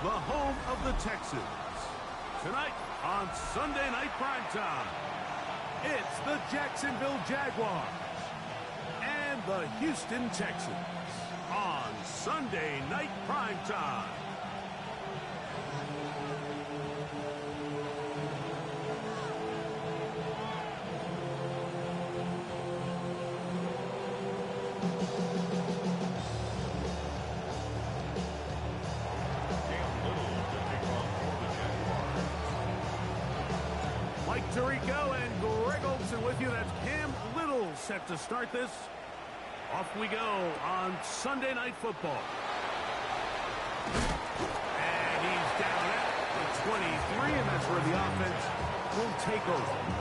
the home of the Texans. Tonight on Sunday Night Primetime, it's the Jacksonville Jaguars and the Houston Texans on Sunday Night Primetime. Mike Tirico and Greg Olsen with you. That's Cam Little set to start this. Off we go on Sunday Night Football. And he's down at the 23, and that's where the offense will take over.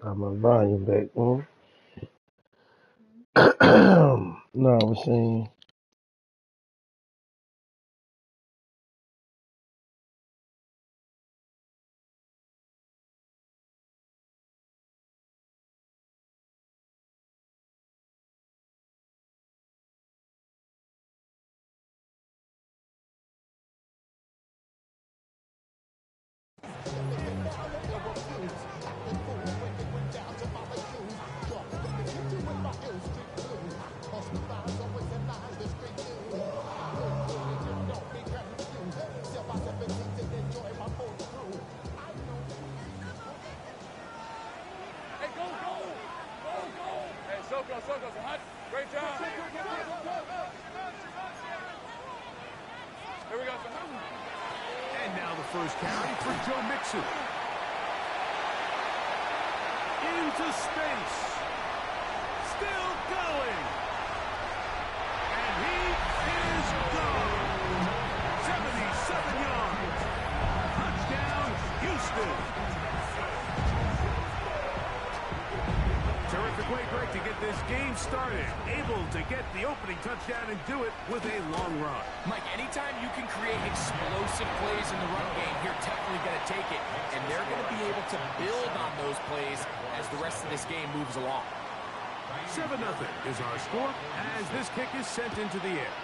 Got my volume back. No, I was saying, Great job. Here we go. And now the first carry for Joe Mixon. Into space. Still going. And he is gone. 77 yards. Touchdown, Houston. Terrific way, Greg, to get this game started. Able to get the opening touchdown and do it with a long run. Mike, anytime you can create explosive plays in the run game, you're definitely going to take it. And they're going to be able to build on those plays as the rest of this game moves along. 7-0 is our score as this kick is sent into the air.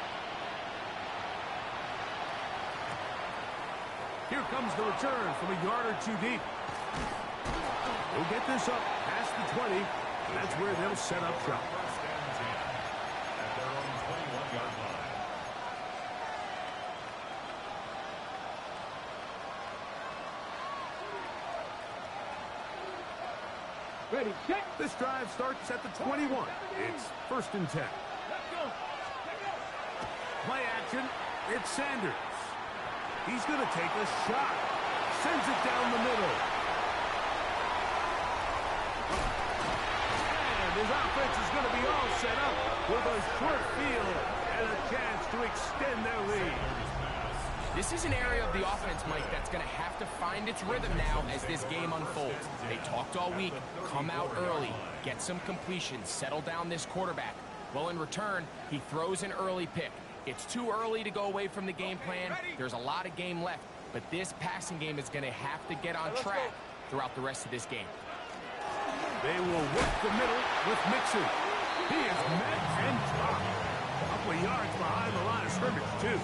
Here comes the return from a yard or two deep. We'll get this up past the 20. That's where they'll set up shop. Ready, check. This drive starts at the 21. It's 1st and 10. Play action. It's Sanders. He's going to take a shot. Sends it down the middle. His offense is going to be all set up with a short field and a chance to extend their lead. This is an area of the offense, Mike, that's going to have to find its rhythm now as this game unfolds. They talked all week, come out early, get some completions, settle down this quarterback. Well, in return, he throws an early pick. It's too early to go away from the game plan. There's a lot of game left, but this passing game is going to have to get on track throughout the rest of this game. They will work the middle with Mixon. He is met and dropped. A couple of yards behind the line of scrimmage, too.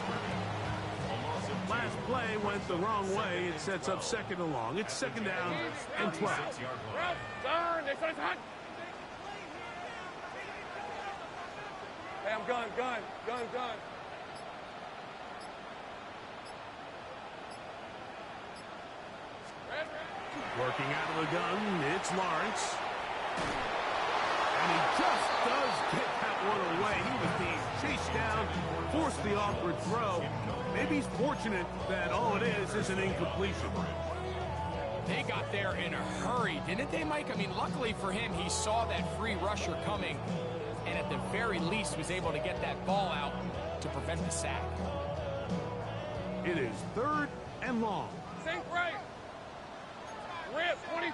Last play went the wrong way. It sets up 2nd and long. It's 2nd down and 12. Hey, I'm gun. Working out of the gun, it's Lawrence. And he just does get that one away. He was being chased down, forced the awkward throw. Maybe he's fortunate that all it is an incompletion. They got there in a hurry, didn't they, Mike? I mean, luckily for him, he saw that free rusher coming, and at the very least was able to get that ball out to prevent the sack. It is 3rd and long. Sink right. Rip, 23.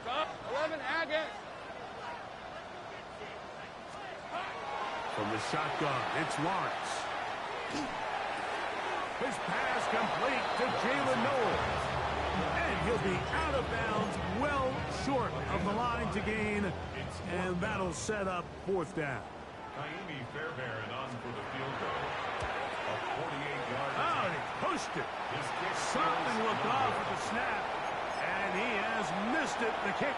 Stop, 11, Agate. From the shotgun, it's Lawrence. His pass complete to Jalen Noel. And he'll be out of bounds, well short of the line to gain. And that'll set up 4th down. Naimi Fairbairn on for the field goal. A 48-yard. Oh, he pushed it. Something looked off at the snap. And he has missed it. The kick,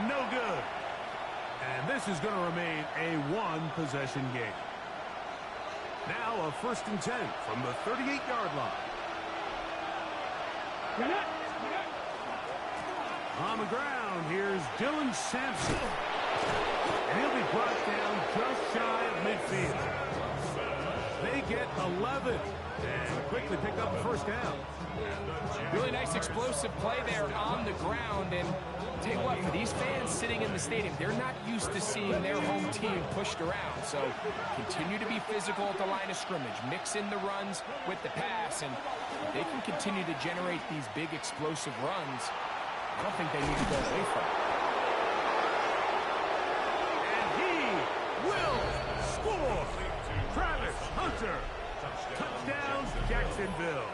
no good. And this is going to remain a 1-possession game. Now a 1st and 10 from the 38-yard line. On the ground, here's Dylan Sampson. And he'll be brought down just shy of midfield. They get 11 and quickly pick up the 1st down. Really nice explosive play there on the ground. And I'll tell you what, for these fans sitting in the stadium, they're not used to seeing their home team pushed around. So continue to be physical at the line of scrimmage. Mix in the runs with the pass. And if they can continue to generate these big explosive runs, I don't think they need to go away from it. And he will score. Travis Hunter. Touchdown, Jacksonville.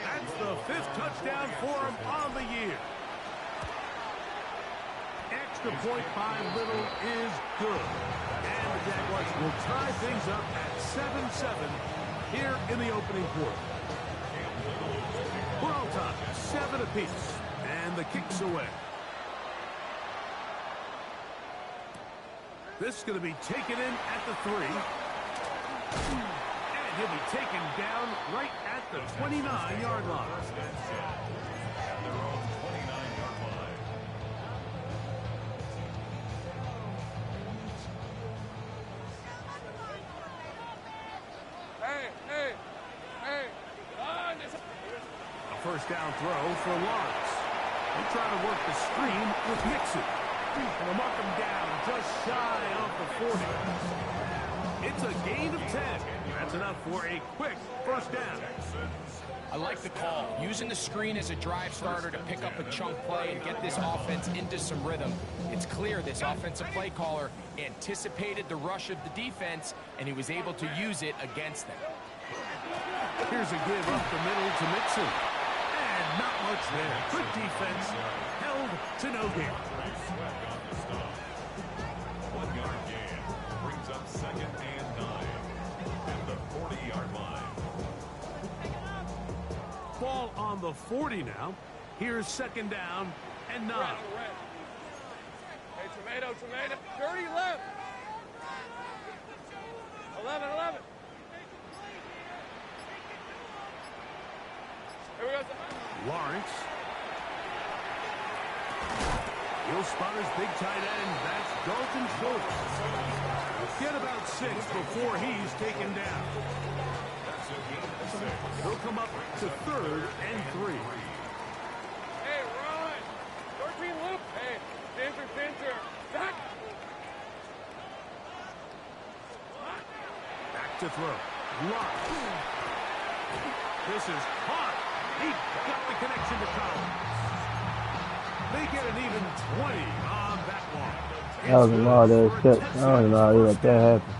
That's the 5th touchdown for him on the year. Extra point by Little is good. And the Jaguars will tie things up at 7-7 here in the opening quarter. We're on top, 7 apiece. And the kick's away. This is going to be taken in at the 3. And he'll be taken down right at the 29-yard line. Hey. A 1st down throw for Lawrence. They try to work the screen with Mixon. And they'll mark him down just shy of the 40. It's a gain of 10. That's enough for a quick 1st down. I like the call. Using the screen as a drive starter to pick up a chunk play and get this offense into some rhythm. It's clear this offensive play caller anticipated the rush of the defense, and he was able to use it against them. Here's a give up the middle to Mixon. And not much there. Good defense. Held to no gain. 1-yard gain brings up 2nd and 9 at the 40-yard line. Ball on the 40 now. Here's 2nd down and 9. Hey, tomato. Dirty left. 11. Here we go. Lawrence. He'll spot his big tight end. That's Dalton Schultz. Get about 6 before he's taken down. He'll come up to 3rd and 3. Hey, Ron. 13 loop. Hey, center. Back. Back to throw. Locked. This is caught. He got the connection to Collins. They get an even 20 on that one. That was a lot of steps. I don't know how you let that happen.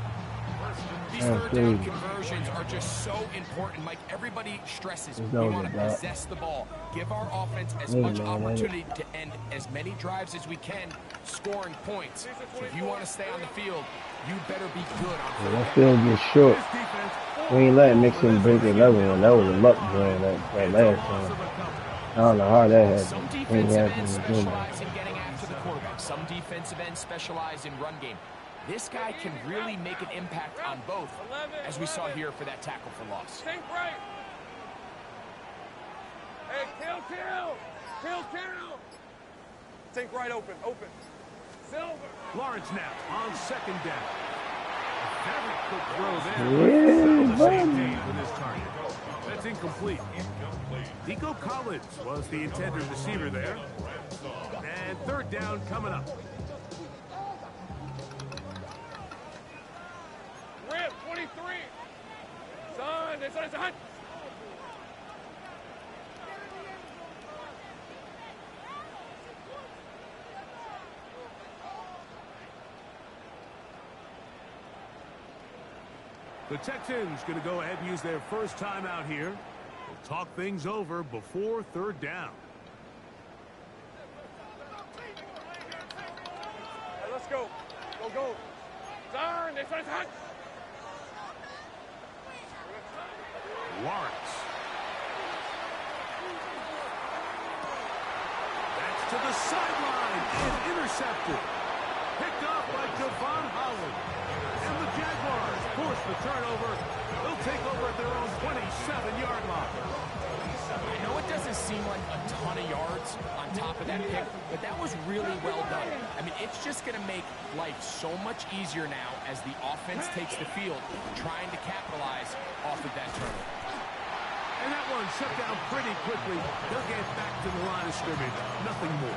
These 3rd down conversions are just so important, Mike. Everybody stresses we want to possess the ball. Give our offense as much opportunity to end as many drives as we can, scoring points. So if you want to stay on the field, you better be good on that field gets short. We ain't letting Mixon break another one. That was a luck drain that last time. I don't know how that happened. Some defensive ends specialize in getting after the quarterback. Some defensive ends specialize in run game. This guy can really make an impact on both, as we saw here for that tackle for loss. Sink right. Hey, kill. Kill count. Think right open. Open. Silver. Lawrence now on second down. Very quick throw Yeah, there. The same buddy. team with his target. That's incomplete. Nico Collins was the intended receiver there. And third down coming up. Rip, 23. Son, it's a hunt. The Texans going to go ahead and use their first time out here. They'll talk things over before third down. Hey, let's go. Go. Son, it's a hunt. Lawrence. That's to the sideline and intercepted. Picked off by Javon Holland. And the Jaguars force the turnover. They'll take over at their own 27-yard line. I know it doesn't seem like a ton of yards on top of that pick, but that was really well done. I mean, it's just going to make life so much easier now as the offense takes the field, trying to capitalize off of that turnover. And that one shut down pretty quickly. They'll get back to the line of scrimmage. Nothing more.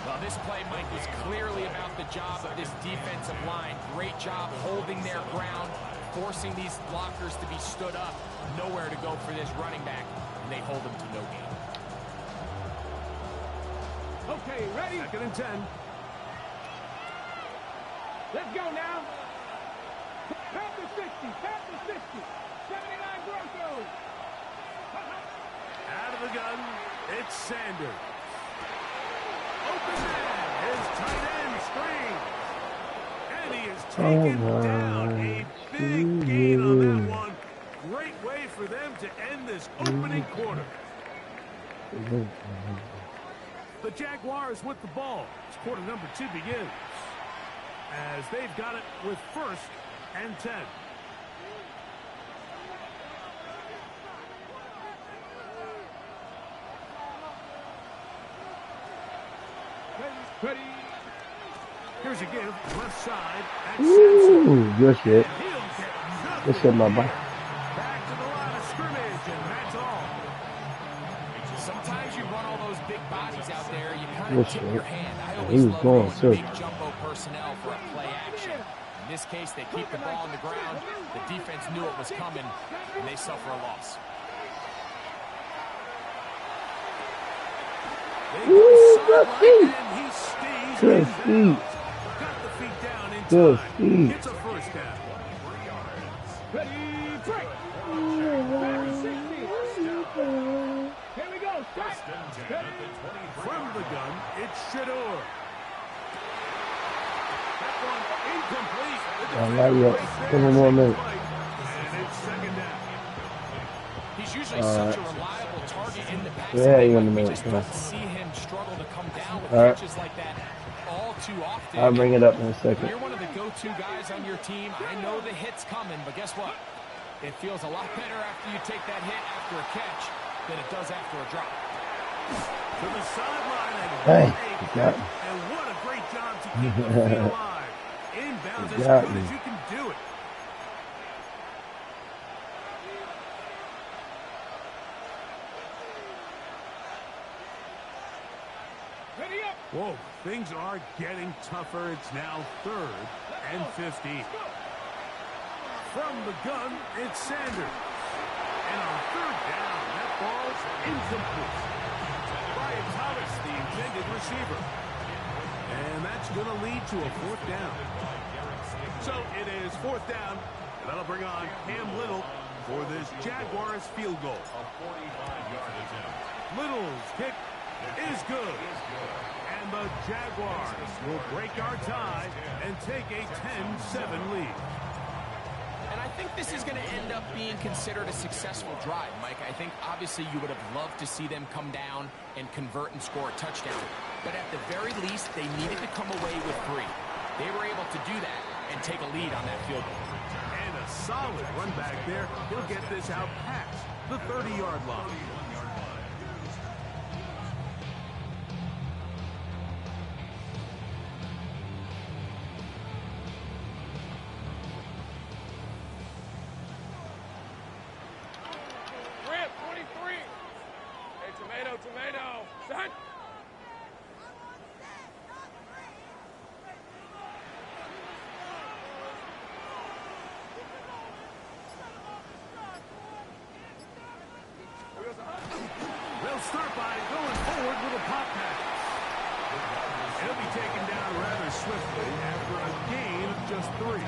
Well, this play, Mike, was clearly about the job of this defensive line. Great job holding their ground, forcing these blockers to be stood up. Nowhere to go for this running back, and they hold him to no gain. Okay, ready? Second and 10. Let's go now. Pat the 60. 79 Broncos. Out of the gun, it's Sanders. Open man, his tight end screen. And he is taken down. A big gain on that one. Great way for them to end this opening quarter. The Jaguars with the ball. As quarter number 2 begins. As they've got it with first and 10. Ready. Here's a give, left side, at Ooh, good shit. He'll get Good shit, my boy. back to the line of scrimmage, and that's all. Sometimes you run all those big bodies out there, you kind Good of tip shit. your hand. I He always was love going, going too. big jumbo personnel for a play action. In this case, they keep the ball on the ground. The defense knew it was coming, and they suffer a loss. Ooh, good feet. And he stays Good in feet. bounds. Got the feet down in Good time. feet. It's a first down. Ready, break. Here we go. First and 10 at the 23. From the gun, it's Shador. That one incomplete. Not yet. Couple more minutes. And it's second down. He's usually such a reliable target in the passing Yeah, game, you're in the but we middle. just don't see him struggle to come down with All right. catches like that all too often. I'll bring it up in a When second. you're one of the go-to guys on your team, I know the hit's coming, but guess what? It feels a lot better after you take that hit after a catch than it does after a drop. To the sideline and Hey, what a you got me. and what a great job to keep the feet alive. Inbounds You as got good me. as you can do it. Ready up. Whoa, things are getting tougher. It's now third and 15. From the gun, it's Sanders. And on third down, that ball's incomplete. Brian Thomas, the intended receiver. And that's going to lead to a fourth down. So it is fourth down. And that'll bring on Cam Little for this Jaguars field goal. A 45-yard attempt. Little's kick is good. And the Jaguars will break our tie and take a 10-7 lead. And I think this is going to end up being considered a successful drive, Mike. I think obviously you would have loved to see them come down and convert and score a touchdown. But at the very least, they needed to come away with 3. They were able to do that and take a lead on that field goal. And a solid run back there. He'll get this out past the 30-yard line. start by going forward with a pop pass. He'll be taken down rather swiftly after a gain of just 3. 4 yards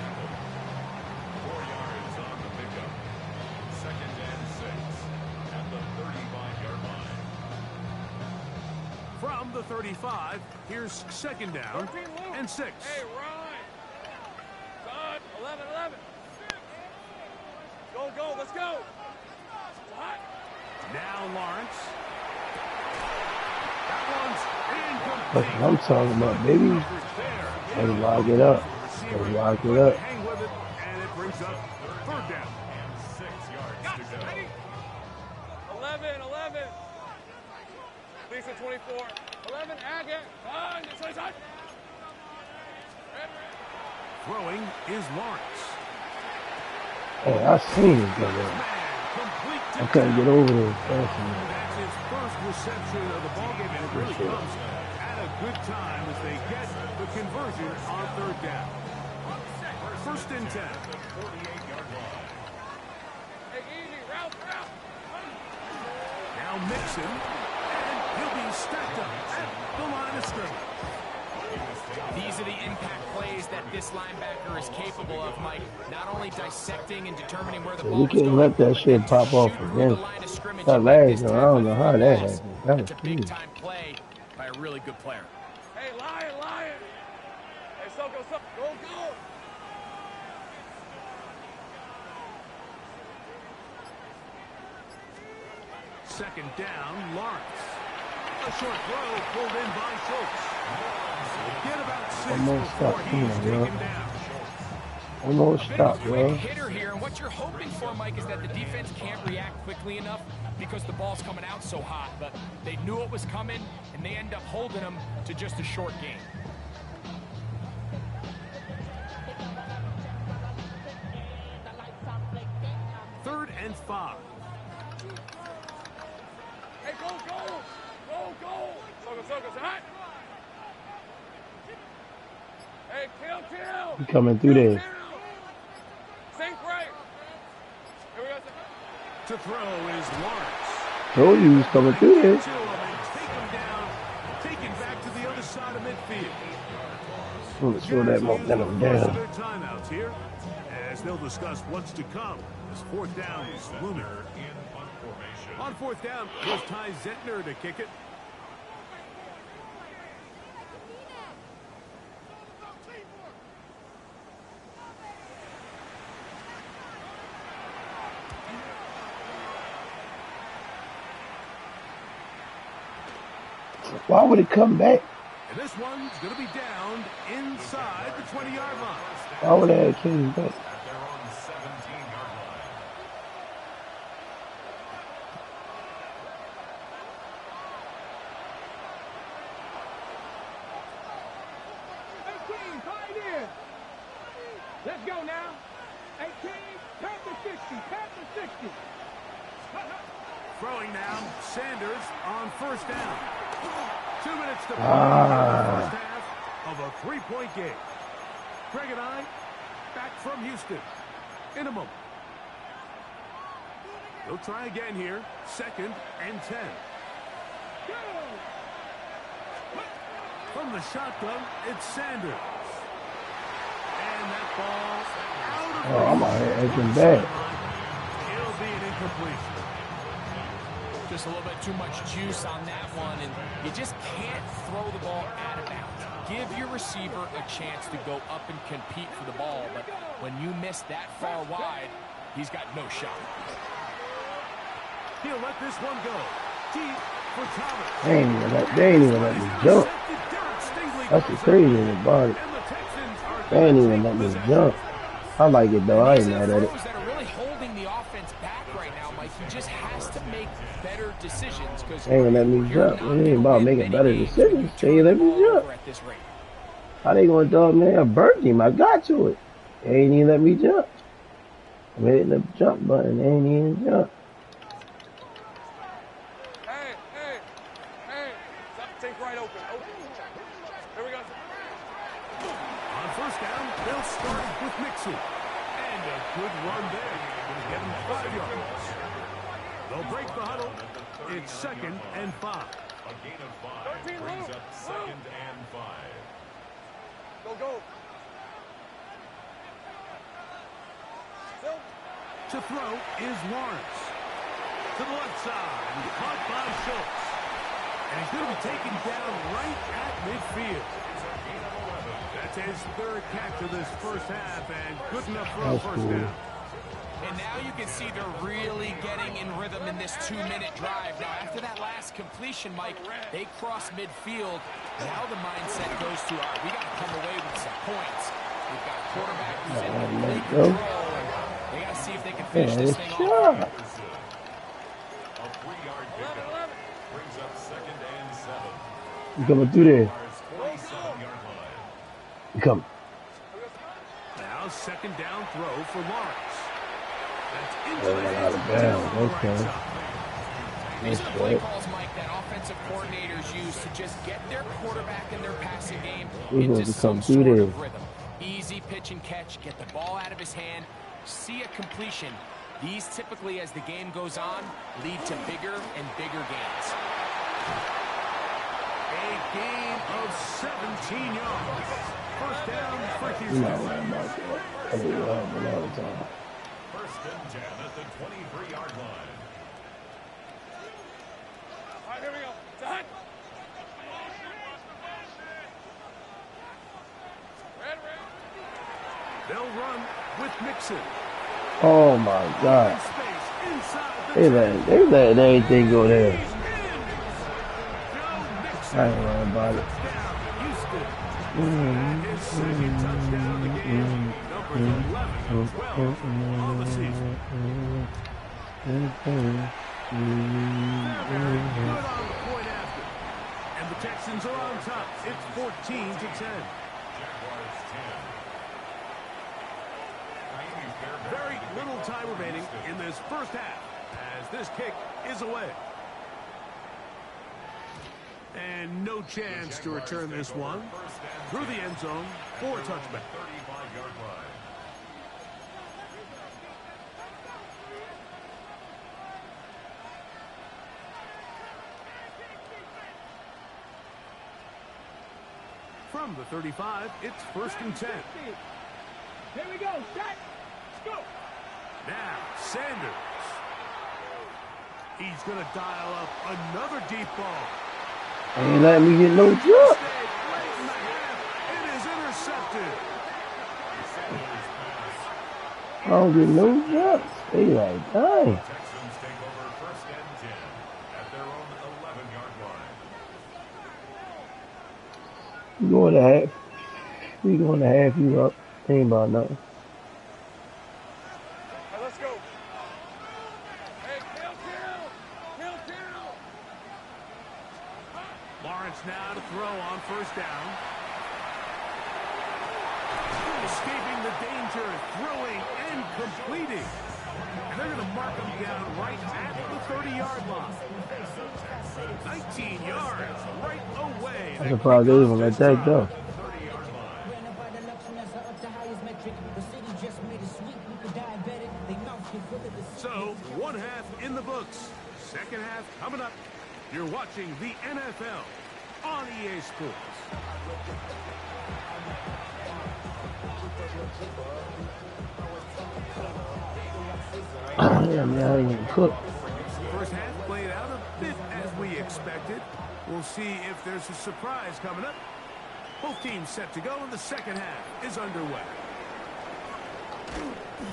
on the pickup. 2nd and 6 at the 35-yard line. From the 35, here's 2nd down and 6. Hey, Ryan. Son, 11. Go, let's go. What? Now Lawrence. That one's That's incomplete. what I'm talking about, baby. Let's lock it up. Let's lock it up. Hang with it, and it brings up 3rd down. And 6 yards to go. 11. Lisa, 24. 11, Agate. On, this way, son. Throwing is Lawrence. Hey, I seen it go there. Man, complete to I couldn't get over there fast enough. That's his first reception of the ballgame, and it really comes at a good time as they get the conversion on 3rd down. 1st and 10. Hey, easy, route. Now Mixon, and he'll be stacked up at the line of scrimmage. These are the impact plays that this linebacker is capable of, Mike. Not only dissecting and determining where the ball You is can't going, let that but shit then pop to off shoot through again. the line of scrimmage That and make last this one, I type don't of know how that pass. happened. That was That's a huge. big-time play by a really good player. Hey, Lion. Hey, Soko. Go. 2nd down, Lawrence. A short throw pulled in by Schultz. Get about 6 Almost before stopped. he's Come on, taken bro. down. Almost stop, Quick bro. hitter here, and what you're hoping for, Mike, is that the defense can't react quickly enough because the ball's coming out so hot. But they knew it was coming, and they end up holding them to just a short game. Third and 5. Hey, go. Soko, hot. Hey, kill. He coming through there. Sink right. Here we go. To throw is Lawrence. Told you he's coming through there. Take him down, taken back to the other side of midfield. I'm gonna slow that momentum Their down. timeouts here as they'll discuss what's to come. This 4th down is looming. In punt formation. On 4th down, here's Ty Zentner to kick it. Why would it come back? And this one's going to be downed inside the 20-yard line. Why would that came back? At their own 17-yard line. Let's go now. 18, Panther 60, Panther 60. Throwing now, Sanders on 1st down. 2 minutes to play in the first half of a 3-point game. Greg and I, back from Houston in a moment. They'll try again here. 2nd and 10. From the shotgun, it's Sanders. And that ball out of Oh, I'm out here acting bad. It'll be an incompletion. Just a little bit too much juice on that one, and you just can't throw the ball out of bounds. Give your receiver a chance to go up and compete for the ball, but when you miss that far wide, he's got no shot. He'll let this one go. Deep for Thomas. They ain't even let me jump. That's the crazy about it. They ain't even let me jump. I like it though. I ain't mad at it. Throws that are really holding the offense back right now, Mike. He just has to make better decisions because They ain't gonna let me jump. It ain't about making better decisions. They ain't let me jump. at this rate. How they gonna dog me? I burnt him. I got to it. They ain't even let me jump. I'm hitting the jump button. They ain't even jump. Hey. Think right open. Here we go. On 1st down, they'll start with Mixon. And a good run there. Going to get him 5 yards. They'll break the huddle. it's 2nd and 5. A gain of 5 brings up 2nd and 5. Go, go. To throw is Lawrence. To the left side, and caught by Schultz. And he's going to be taken down right at midfield. That's his 3rd catch of this first half, and good enough for a first down. And now you can see they're really getting in rhythm in this 2-minute drive. Now, after that last completion, Mike, they cross midfield. Now the mindset goes to, all right, we got to come away with some points. We've got a quarterback who's in complete control. They got to see if they can finish this thing off. A 3-yard pickup brings up 2nd and 7. You coming through there? 47-yard line. You coming. Now 2nd down throw for Lawrence. That's into Oh, the out hands of of bounds. on the right Okay. side. These are the play calls, Mike, that offensive coordinators use to just get their quarterback and their passing game We're into going to some come through sort there. of rhythm. Easy pitch and catch, get the ball out of his hand, see a completion. These typically, as the game goes on, lead to bigger and bigger gains. A gain of 17 yards. First down for You Houston. know what I'm about to do. I mean, you happen all the time. 1st and 10 at the 23-yard line. All right, here we go. Done. Red. They'll run with Mixon. Oh my God. Space inside the They let everything go there. Joe Mixon. I ain't worried about it. Touchdown, Houston. His 2nd touchdown of the game. Numbers 11 and 12 on the season. Very good on the point after. And the Texans are on top. It's 14-10. Jaguars 10. Very little time remaining in this first half as this kick is away. And no chance to return this one through the end zone for a touchback. 35-yard line. From the 35, it's 1st and 10. Here we go. Set. Go. Now, Sanders. He's going to dial up another deep ball. Ain't letting me get no drop. Mistake late in the half. It is intercepted. I don't get no drops. They like, dang. Texans take over 1st and 10 at their own 11-yard line. You going to half. We going to half you up. Ain't about nothing. All right, let's go. Hey, kill. Lawrence now to throw on 1st down. Escaping the danger, throwing and completing. And they're going to mark him down right at the 30-yard line. 19 yards right away. I'm surprised they even let that go. 30-yard line. So, one half in the books. Second half coming up. You're watching the NFL on EA Sports. Yeah, man, I ain't even cooked. First half played out a bit as we expected. We'll see if there's a surprise coming up. Both teams set to go, and the second half is underway.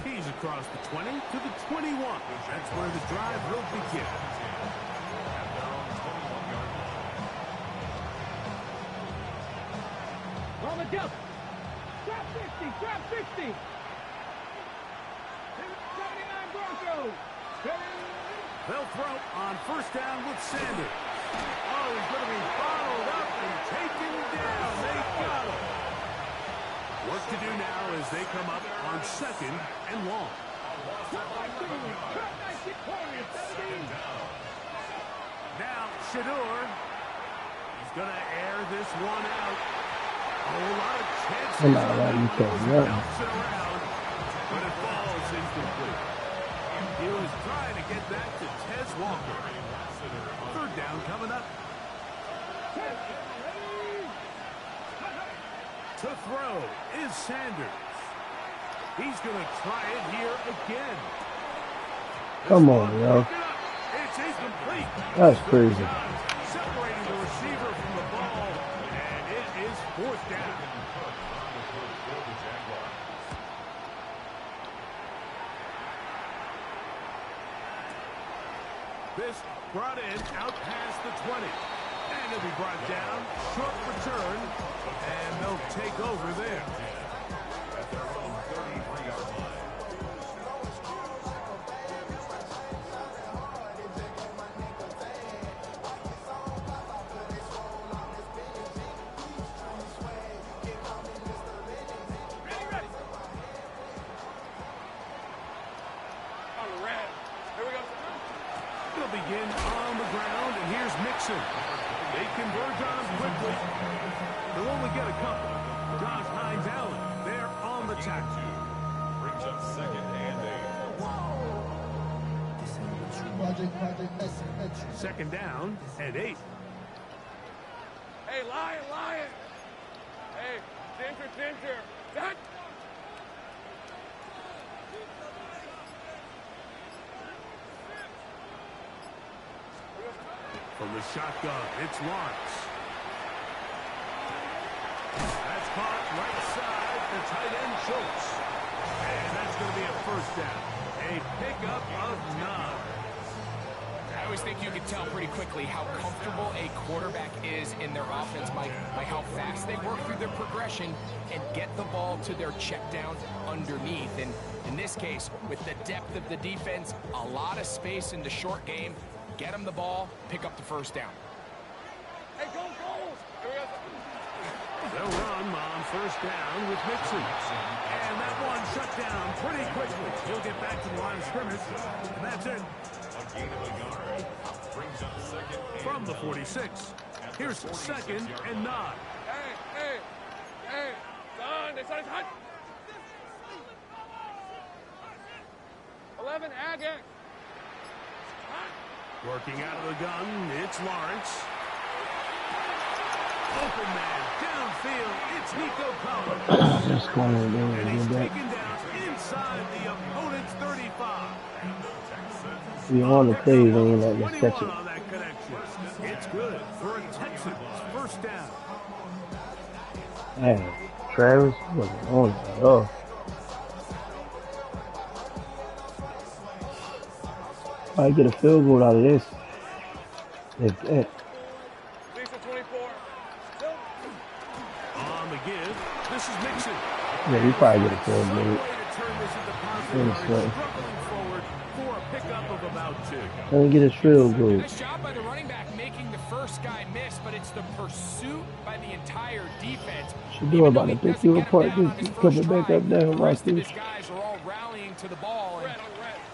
He's across the 20 to the 21. That's where the drive will begin. On the jump. Trap 60. Trap 60. 79 Broncos. They'll throw on 1st down with Sanders. Oh, he's going to be followed up and taken down. They got him. Work to do now as they come up on 2nd and long. Now, Shador. He's going to air this one out. A whole lot of chances. I'm not letting you catch nothing. Bounce it around, but it falls incomplete. He was trying to get that to Tez Walker. coming up. To throw is Sanders. He's going to try it here again. Come on, yo. It's incomplete. That's crazy. Separating the receiver from the ball, and it is fourth down. This brought in out past the 20. And it'll be brought down. Short return. And they'll take over there. At their own 33-yard line. They'll begin on the ground, and here's Mixon. They converge on him quickly. They'll only get a couple. Josh Hines Allen, they're on the tackle. Brings up second and 8. Second down and 8. Hey, Lion. Hey, Ginger. That. From the shotgun, it's Lawrence. That's caught right side, the tight end Schultz. And that's going to be a first down. A pickup of 9. I always think you can tell pretty quickly how comfortable a quarterback is in their offense, Mike, by how fast they work through their progression and get the ball to their check down underneath. And in this case, with the depth of the defense, a lot of space in the short game, get them the ball, pick up the first down. Hey, go! They'll run on first down with Mixon. And that one shut down pretty quickly. He'll get back to the line of scrimmage. And that's it. A gain of a yard. Brings up second and From the 46. Here's second and 9. Hey, son, it's hot. 11, Agate. Working out of the gun, it's Lawrence. Open man, downfield, it's Nico Collins. That's going to And he's do that. taken down inside the opponent's 35. We on the plays, ain't letting us 21 catch it. on that connection. It's good for a Texans first down. Man, Travis wasn't on it at all. I get a field goal out of this. If that. Lisa 24. On the give, this is Mixon. Yeah, we probably get a field Some goal. way to turn this into positive yards, struggling forward for a pickup of about 2. Let me get a field goal. Nice job by the running back making the first guy miss, but it's the pursuit by the entire defense. Shadour about to pick you apart. Just coming back up there. The Watch rest of this. his guys are all rallying to the ball, and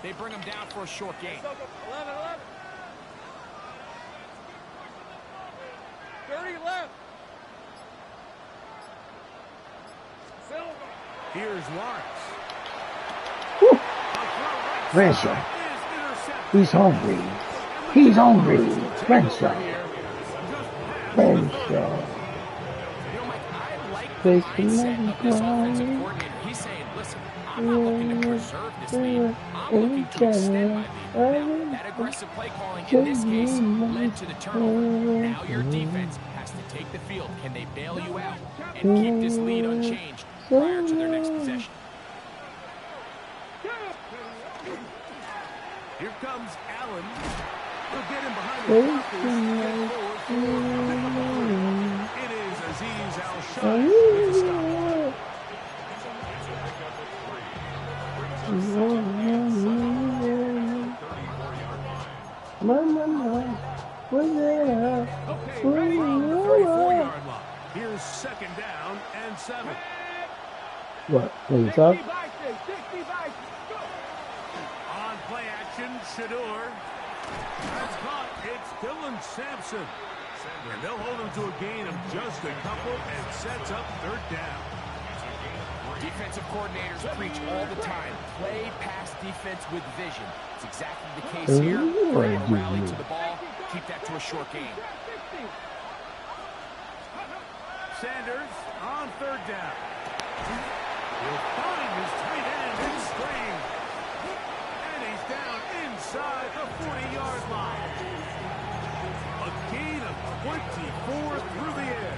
they bring him down for a short gain. 11. 30 left. Silver. Here's Lawrence. Whew. Ransom. Ransom. He's hungry. He's hungry. Ransom. Ransom. You know, Mike, I like the Face mindset of this offensive the coordinator. He's saying, listen, I'm not looking to preserve this lead. I'm looking to extend my lead. Now, that aggressive play calling in this case led to the turnover. Now your defense has to take the field. Can they bail you out and keep this lead unchanged prior to their next possession? Here comes Allen. He'll get him behind the blockers. It is Azeez Al-Shai with the stop. Okay, ready from the 34-yard line. Here's second down and 7. What? What you talk? 60 by 6. On play action, Shadour. That's caught. It's Dylan Sampson. And they'll hold him to a gain of just a couple and sets up third down. Defensive coordinators preach all the time. Play pass defense with vision. It's exactly the case here. They're able to rally to the ball, keep that to a short gain. Sanders on third down. He'll find his tight end in string. And he's down inside the 40-yard line. A gain of 24 through the air.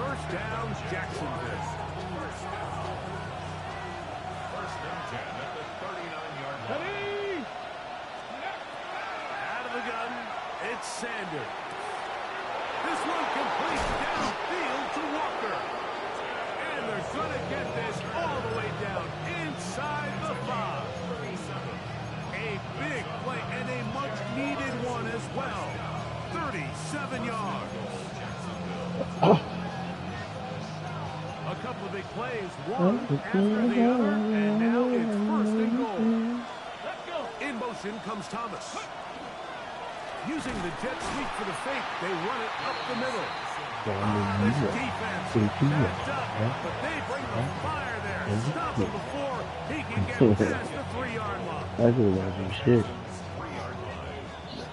First down, Jacksonville. First and 10 at the 39-yard line. Out of the gun, it's Sanders. This one complete downfield to Walker. And they're going to get this all the way down inside the 5. A big play and a much-needed one as well. 37 yards. A couple of big plays, one after the other, and now it's first and goal. In motion comes Thomas. Using the jet sweep for the fake, they run it up the middle. This defense backed up, but they bring the fire there. Stop him before he can get past the 3-yard line. I feel like some shit.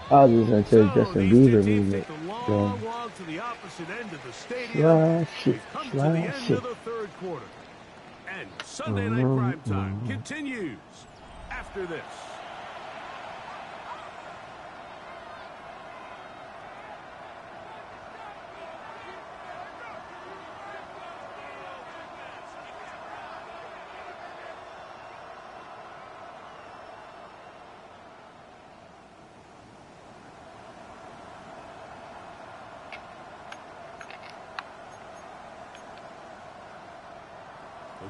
I was just gonna say Justin Bieber music. Long walk to the opposite end of the stadium. Come to the end of the third quarter. And Sunday Night Prime Time continues after this.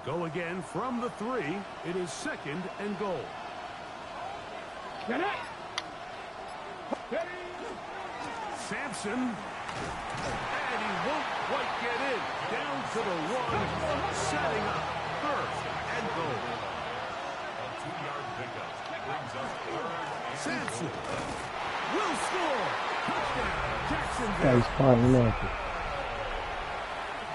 We'll go again from the 3. It is second and goal. Sampson. And he won't quite get in. Down to the 1. Setting up first and goal. A 2-yard pickup brings up third. Sampson will score. Touchdown, Jacksonville. That was fine, man.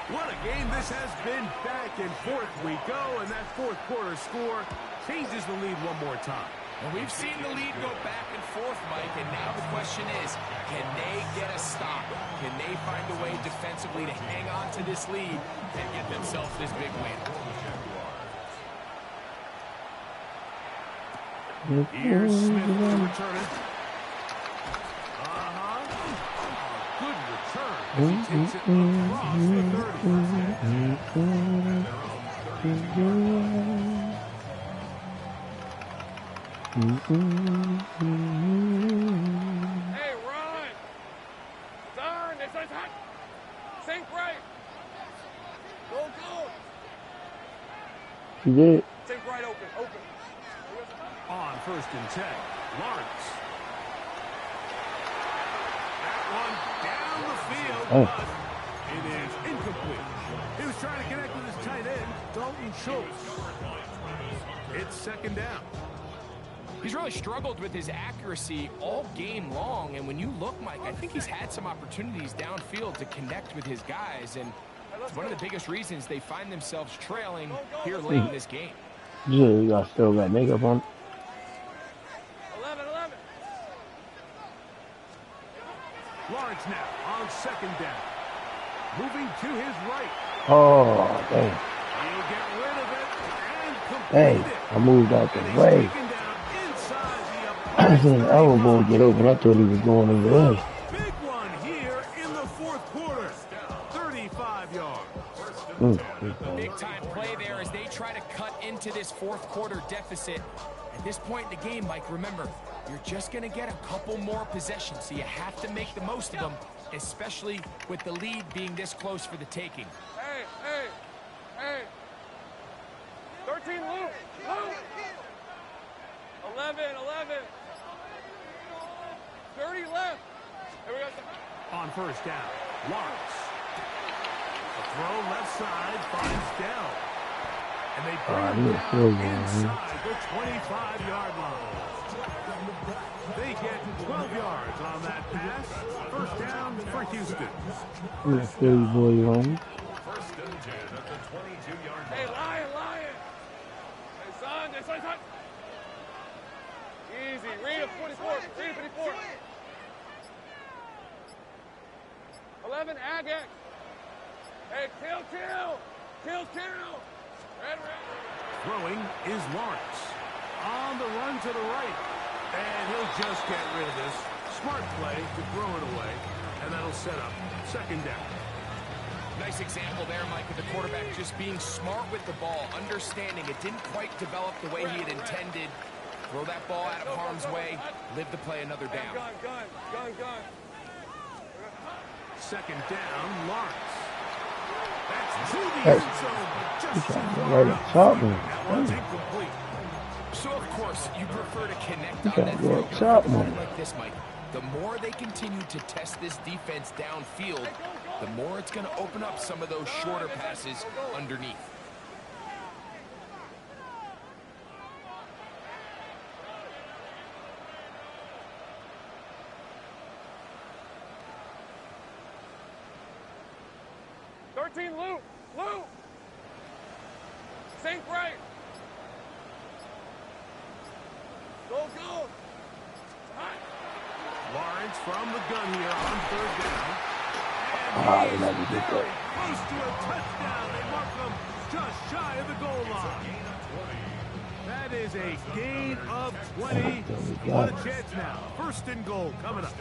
What a game this has been. Back and forth we go, and that fourth quarter score changes the lead one more time. Well, we've seen the lead go back and forth, Mike, and now the question is, can they get a stop? Can they find a way defensively to hang on to this lead and get themselves this big win? Here's Smith to return it. Good return as he takes it across the 30. Hey, run! Turn! This is hot! Sink right! Go, go! He did. Sink right open, open. On first and 10, Lawrence. That one down the field, but it is incomplete. He was trying to connect with his tight end, Dalton Schultz. It's second down. He's really struggled with his accuracy all game long, and when you look, Mike, I think he's had some opportunities downfield to connect with his guys, and it's one of the biggest reasons they find themselves trailing here late in this game. Yeah, you got still got makeup on. 11. Lawrence now on second down. Moving to his right. Oh, dang. He'll get rid of it and complete Hey, it. I moved out the way. I seen the elbow get open. I thought he was going over there. Big one here in the fourth quarter. 35 yards. Big time play there as they try to cut into this fourth quarter deficit. At this point in the game, Mike, remember, you're just going to get a couple more possessions, so you have to make the most of them, especially with the lead being this close for the taking. Hey! 13, Luke! 11. 30 left. Here we go. On first down, Lawrence. A throw left side finds Dell. And they bring him down inside the 25-yard line. They get 12 yards on that pass. First down for Houston. Philly boy home. First and 10 at the 22-yard line. Hey, Lion! Hey, son! Easy. Read it, 24. 11, Agate. Hey, kill. Red. Throwing is Lawrence. On the run to the right. And he'll just get rid of this. Smart play to throw it away. And that'll set up second down. Nice example there, Mike, of the quarterback just being smart with the ball, understanding it didn't quite develop the way he had intended. Throw that ball out of harm's way, live to play another down. Gun. Second down, Lawrence. That's to the end zone, but just too far Right, out. chop me. That one's incomplete. So, of course, you prefer to connect You on got that real throw. chop, But man. like this, Mike, the more they continue to test this defense downfield, the more it's going to open up some of those shorter passes underneath. Lou. Sink right. Go. Lawrence from the gun here on third down. Ah, And let me he's get very that. close to a touchdown. They mark him just shy of the goal line. That is a gain of 20. What a chance now. First and goal coming up.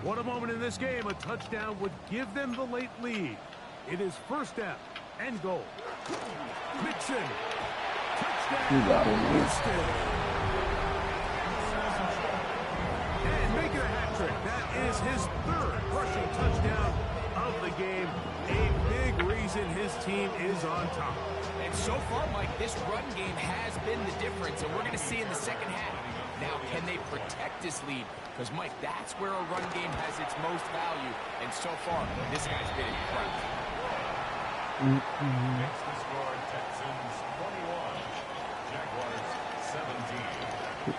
What a moment in this game. A touchdown would give them the late lead. It is first down and goal. Mixon. You got Touchdown. it, man. Houston. And making a hat trick. That is his third rushing touchdown of the game. A big reason his team is on top. And so far, Mike, this run game has been the difference, and we're going to see in the second half. Now, can they protect this lead? Because, Mike, that's where a run game has its most value. And so far, this guy's been incredible. Makes the score Texans 21, Jaguars 17.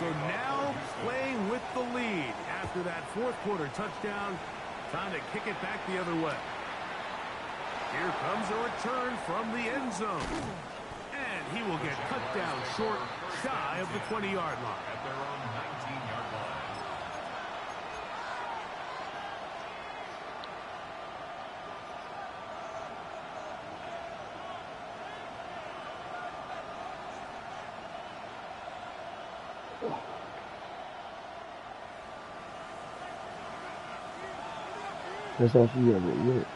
So now playing with the lead after that fourth quarter touchdown. Time to kick it back the other way. Here comes a return from the end zone. And he will get cut down short, shy of the 20-yard line. At their own 19-yard line. That's all she ever did.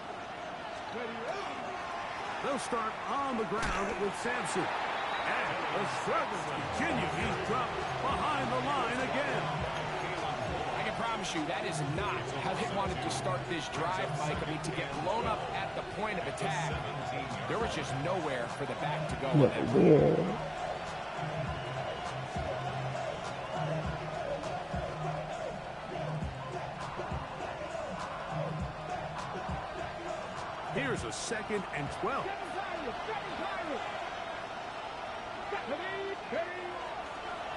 They'll start on the ground with Sampson. And the struggles continue. He's dropped behind the line again. I can promise you that is not how they wanted to start this drive, Mike. I mean, to get blown up at the point of attack, there was just nowhere for the back to go. Look weird. Here's a 2nd and 12.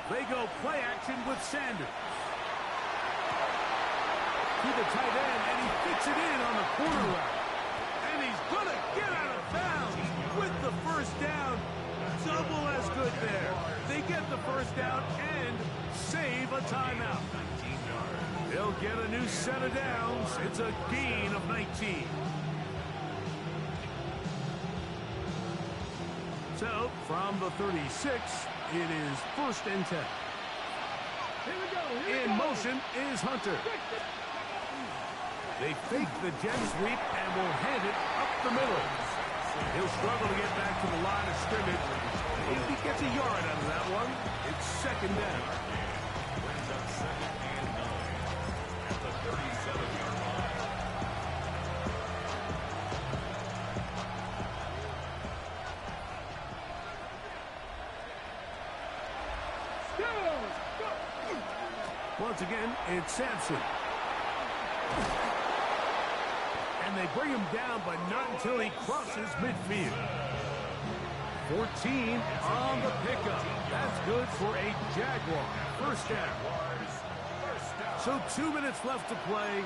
They go play action with Sanders. To the tight end, and he fits it in on the corner route. And he's going to get out of bounds with the first down. Double as good there. They get the first down and save a timeout. They'll get a new set of downs. It's a gain of 19. So, from the 36, it is 1st and 10. In motion is Hunter. They fake the jet sweep and will hand it up the middle. He'll struggle to get back to the line of scrimmage. If he gets a yard out of that one, it's 2nd down. Brings up 2nd and 9 at the 37-yard line. Once again, it's Sampson. And they bring him down, but not until he crosses midfield. 14 on the pickup. That's good for a Jaguar. First down. So 2 minutes left to play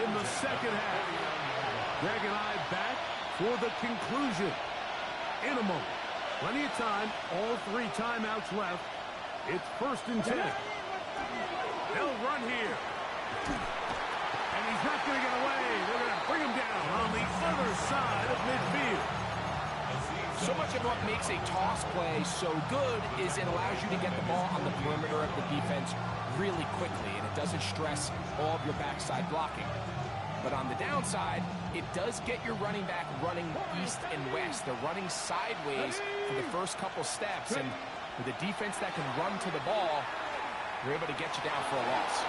in the second half. Greg and I back for the conclusion in a moment. Plenty of time. All 3 timeouts left. It's 1st and 10. They'll run here. And he's not going to get away. They're going to bring him down on the other side of midfield. So much of what makes a toss play so good is it allows you to get the ball on the perimeter of the defense really quickly, and it doesn't stress all of your backside blocking. But on the downside, it does get your running back running east and west. They're running sideways for the first couple steps, and with a defense that can run to the ball, they're able to get you down for a loss.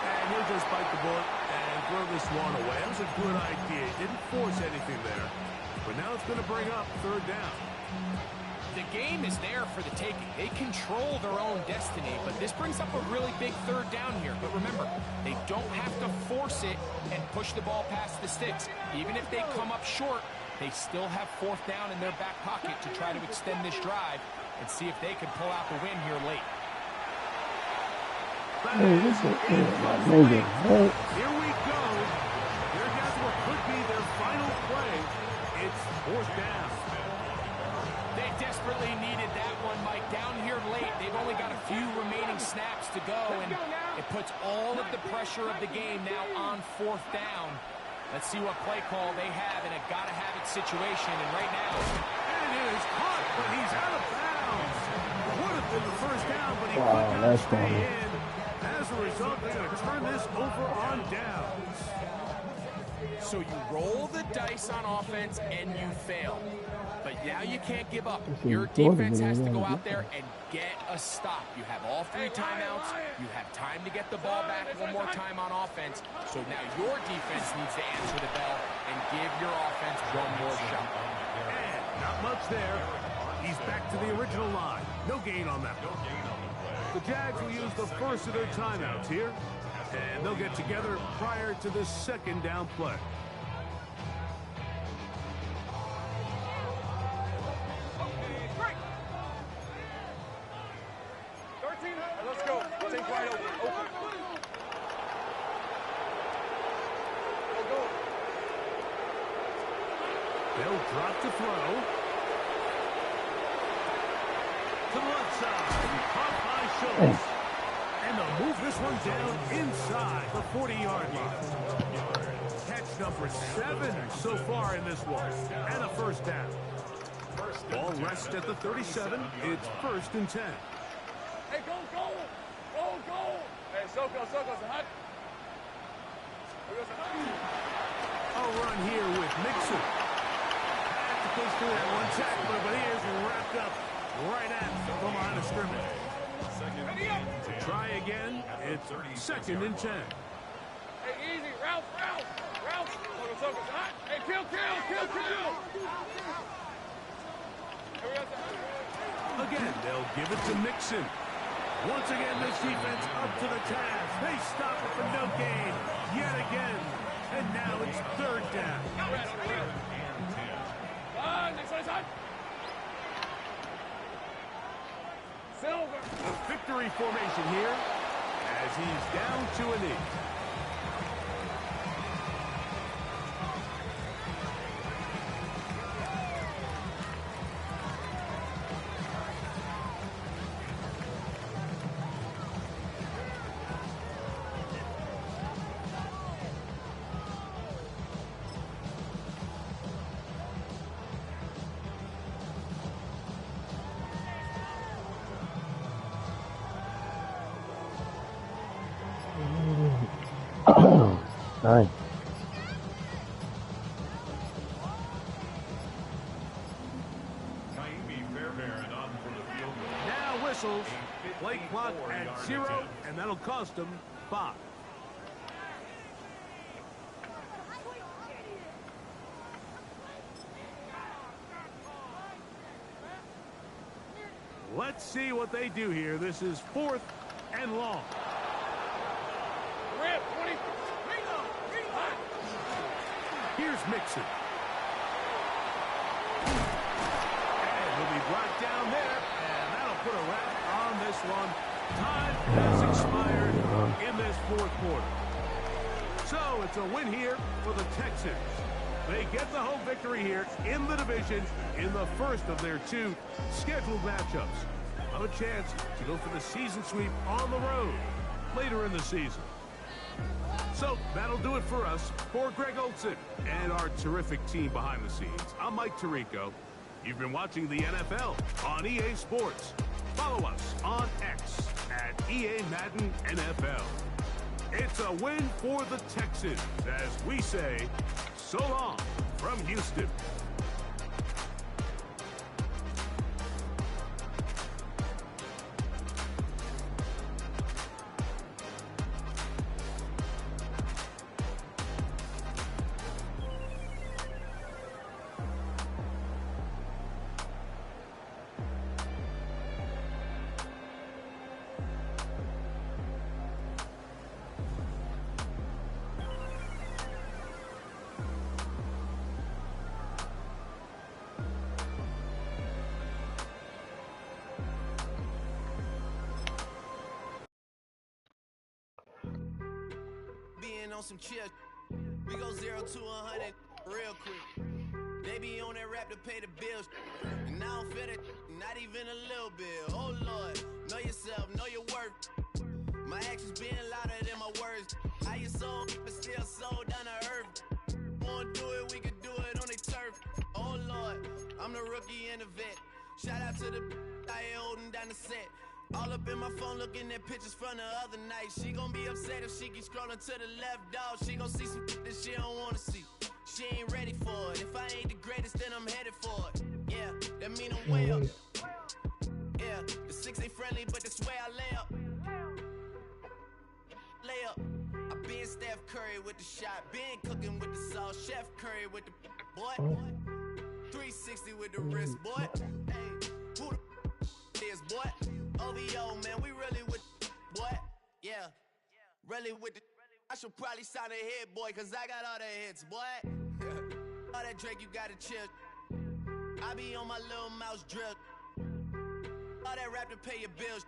And he'll just bite the bullet and throw this one away. That was a good idea. He didn't force anything there. But now it's going to bring up third down. The game is there for the taking. They control their own destiny, but this brings up a really big third down here. But remember, they don't have to force it and push the ball past the sticks. Even if they come up short, they still have fourth down in their back pocket to try to extend this drive and see if they can pull out the win here late. Hey, this is nigga. Hey. Here we go. Here has what could be their final play. It's fourth down. They desperately needed that one, Mike. Down here late, they've only got a few remaining snaps to go, and it puts all of the pressure of the game now on fourth down. Let's see what play call they have in a gotta-have-it situation, and right now... And it is caught, but he's out of bounds. Would have been the first down, but he Wow, could not that's stay funny. in. As a result, they're going to turn this over on downs. So you roll the dice on offense and you fail. But now you can't give up. Your defense has to go out there and get a stop. You have all three timeouts. You have time to get the ball back one more time on offense. So now your defense needs to answer the bell and give your offense one more shot. And not much there. He's back to the original line. No gain on that one. The Jags will use the first of their timeouts here. And they'll get together prior to the second down play. Let's go. Take wide open. They'll drop to throw. To the left side. Caught by Schultz. And they'll move this one down inside the 40-yard line. Catch number 7 so far in this one. And a first down. Ball rests at the 37. It's 1st and 10. Hey, go. Hey, Soko, hot. A run here with Mixon. Had to push through that one tackler, but he is wrapped up right at the line of scrimmage. Try again. It's 2nd and 10. Hey, easy. Ralph. Soko's hot. Hey, kill. Again, they'll give it to Mixon. Once again, this defense up to the task. They stop it for no gain. Yet again. And now it's 3rd down. Next one is hot. Silver. A victory formation here as he's down to a knee. Nice. Now whistles. Play clock at 0, and that'll cost them 5. Let's see what they do here. This is 4th and long. Rip, 20. Here's Mixon. And he'll be brought down there, and that'll put a wrap on this one. Time has expired in this 4th quarter. So it's a win here for the Texans. They get the home victory here in the division in the first of their 2 scheduled matchups. of a chance to go for the season sweep on the road later in the season. So that'll do it for us. For Greg Olson and our terrific team behind the scenes, I'm Mike Tirico. You've been watching the NFL on EA Sports. Follow us on X at EA Madden NFL. It's a win for the Texans as we say so long from Houston. On some chill, we go 0 to 100 real quick. They be on that rap to pay the bills, and I don't feel it, not even a little bit. Oh Lord, know yourself, know your worth. My actions being louder than my words. How you sold, but still sold down to earth. Wanna do it, we could do it on the turf. Oh Lord, I'm the rookie and the vet. Shout out to the I ain't holding down the set. All up in my phone looking at pictures from the other night. She gon' be upset if she keep scrolling to the left, dog. She gon' see some that she don't wanna see. She ain't ready for it. If I ain't the greatest, then I'm headed for it. Yeah, that mean I'm way up. Yeah, the 6 ain't friendly, but that's where I lay up. Lay up. I been Steph Curry with the shot. Been cooking with the sauce. Chef Curry with the boy. 360 with the wrist, boy. Hey, who the is, boy? OVO, man, we really with what? Yeah, really with the. I should probably sign a hit, boy, cause I got all the hits, boy. All that Drake, you gotta chill. I be on my little mouse drip. All that rap to pay your bills.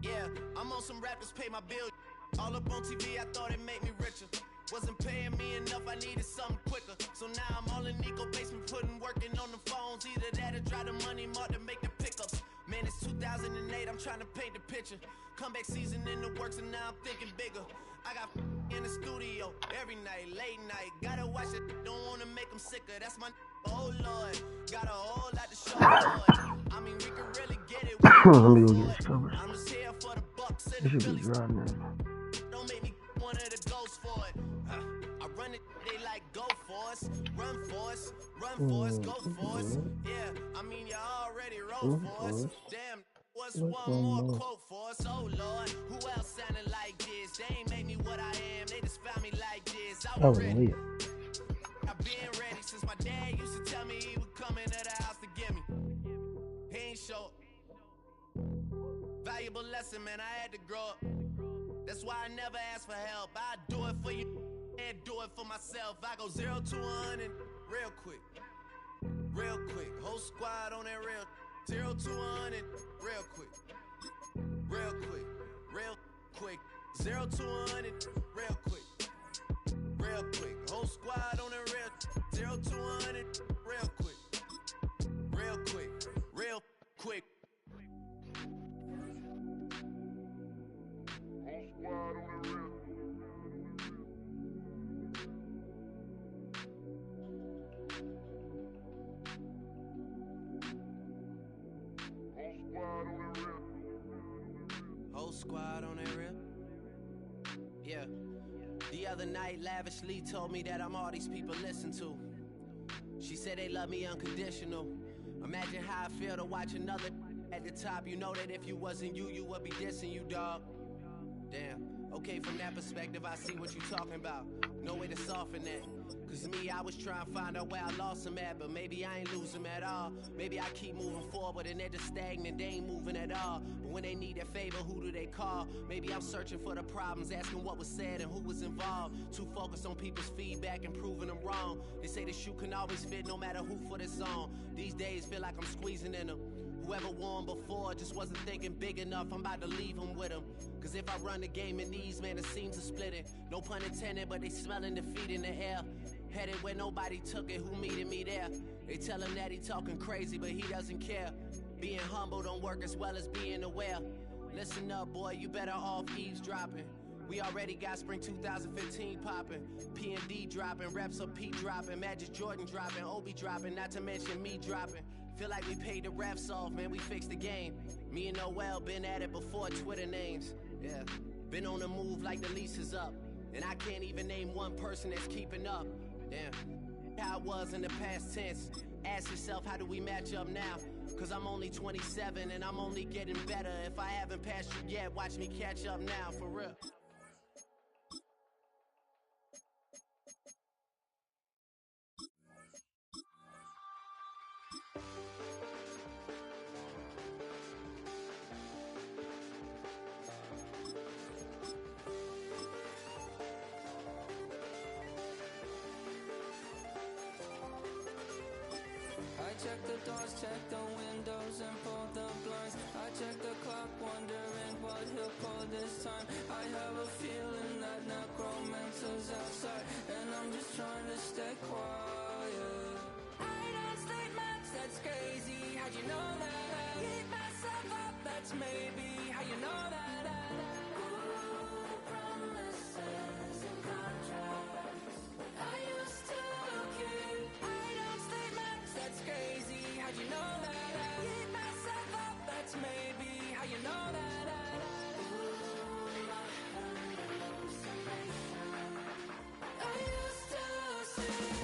Yeah, I'm on some rappers pay my bills. All up on TV, I thought it made me richer. Wasn't paying me enough, I needed something quicker. So now I'm all in Nico basement, working on the phones. Either that or try the money mark to make the pickups. Man, it's 2008, I'm trying to paint the picture. Comeback season in the works and now I'm thinking bigger. I got in the studio every night, late night. Gotta watch it, don't wanna make them sicker. That's my oh Lord, got a whole lot to show Lord. I mean, we can really get it. Let me go get this cover. I'm just here for the bucks It and should the be Phillies. dry now. Don't make me one of the ghosts for it. I run it, they like go for us, run for us, run for us, go for us. Yeah, I mean you already wrote for us. Damn, what's one more quote for us? Oh Lord, who else sounded like this? They ain't made me what I am, they just found me like this. I was ready. I've been ready since my dad used to tell me he would come into the house to get me. He ain't show up. Valuable lesson, man, I had to grow up. That's why I never ask for help. I do it for you and do it for myself. I go 0 to 100 real quick. Real quick. Whole squad on that real 0 to 100 real quick. Real quick. Real quick. 0 to 100 real quick. Real quick. Whole squad on that real 0 to 100 real quick. Real quick. Real quick. Whole squad on that rip. Yeah. The other night, Lavishly told me that I'm all these people listen to. She said they love me unconditional. Imagine how I feel to watch another at the top. You know that if you wasn't you, you would be dissing you, dog. Damn. Okay, from that perspective, I see what you talking about. No way to soften that. Cause me, I was trying to find out where I lost them at, but maybe I ain't lose them at all. Maybe I keep moving forward and they're just stagnant, they ain't moving at all. But when they need a favor, who do they call? Maybe I'm searching for the problems, asking what was said and who was involved. Too focused on people's feedback and proving them wrong. They say the shoe can always fit no matter who for this song. These days feel like I'm squeezing in them. Whoever won before just wasn't thinking big enough. I'm about to leave him with him. Cause if I run the game in these, man, the seams are splitting. No pun intended, but they smelling defeat in the air. Headed where nobody took it, who meeted me there? They tell him that he talking crazy, but he doesn't care. Being humble don't work as well as being aware. Listen up, boy, you better off eavesdropping. We already got spring 2015 popping. P&D dropping, reps up P dropping, Magic Jordan dropping, Obi dropping, not to mention me dropping. Feel like we paid the refs off, man, we fixed the game. Me and Noel been at it before Twitter names. Yeah, been on the move like the lease is up. And I can't even name one person that's keeping up. Damn, how it was in the past tense. Ask yourself, how do we match up now? Cause I'm only 27 and I'm only getting better. If I haven't passed you yet, watch me catch up now, for real. I check the doors, check the windows, and pull the blinds. I check the clock, wondering what he'll pull this time. I have a feeling that necromancer's outside, and I'm just trying to stay quiet. I don't sleep much, that's crazy. How'd you know that? Keep myself up, that's maybe how you know that. Ooh, promises and contracts I used to keep. I don't sleep much, that's crazy. How'd you know that? Keep myself up, that's maybe how you know that. Ooh, I hallucination. I used to see.